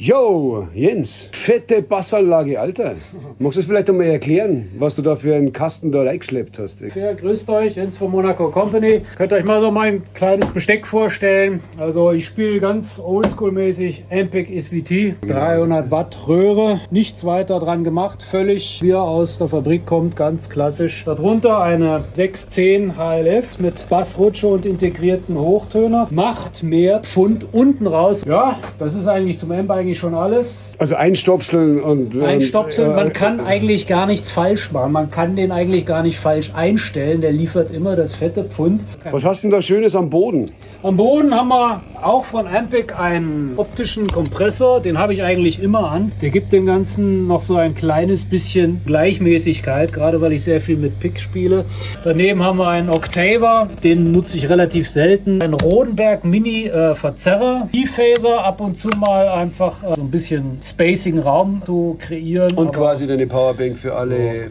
Yo, Jens, fette Bassanlage, Alter. Magst du es vielleicht einmal erklären, was du da für einen Kasten da reingeschleppt hast? Ja, grüßt euch, Jens von Monaco Company. Könnt euch mal so mein kleines Besteck vorstellen. Also ich spiele ganz oldschool-mäßig Ampeg SVT. 300 Watt Röhre, nichts weiter dran gemacht. Völlig wie er aus der Fabrik kommt, ganz klassisch. Darunter eine 610 HLF mit Bassrutsche und integrierten Hochtöner. Macht mehr Pfund unten raus. Ja, das ist eigentlich zum Amp eigentlich schon alles. Also einstopseln und... Einstopseln, man kann eigentlich gar nichts falsch machen. Man kann den eigentlich gar nicht falsch einstellen. Der liefert immer das fette Pfund. Was hast du denn da Schönes am Boden? Am Boden haben wir auch von Ampeg einen optischen Kompressor. Den habe ich eigentlich immer an. Der gibt dem Ganzen noch so ein kleines bisschen Gleichmäßigkeit, gerade weil ich sehr viel mit Pick spiele. Daneben haben wir einen Octaver, den nutze ich relativ selten. Ein Rodenberg Mini Verzerrer. Phaser, ab und zu mal einfach so ein bisschen spacigen Raum zu kreieren. Und quasi deine Powerbank für alle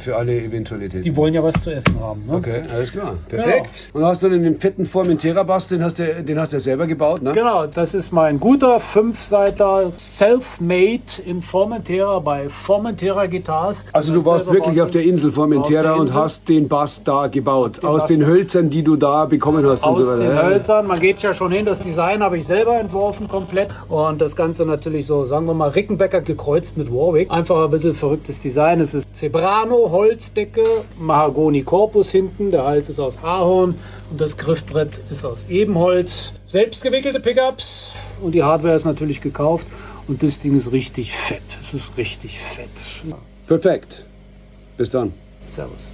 Eventualitäten. Die wollen ja was zu essen haben. Ne? Okay, alles klar. Perfekt. Und hast du den fetten Formentera-Bass, den hast du ja selber gebaut, ne? Genau, das ist mein guter 5-Seiter Self-Made in Formentera bei Formentera Guitars. Also du warst wirklich auf der Insel Formentera und hast den Bass da gebaut. Aus den Hölzern, die du da bekommen hast und so weiter. Aus den Hölzern, man geht ja schon hin, das Design habe ich selber entworfen komplett. Und das Ganze natürlich so, sagen wir mal, Rickenbacker gekreuzt mit Warwick. Einfach ein bisschen verrücktes Design. Es ist Zebrano, Holzdecke, Mahagoni Korpus hinten, der Hals ist aus Ahorn und das Griffbrett ist aus Ebenholz. Selbstgewickelte Pickups und die Hardware ist natürlich gekauft und das Ding ist richtig fett. Es ist richtig fett. Perfekt. Bis dann. Servus.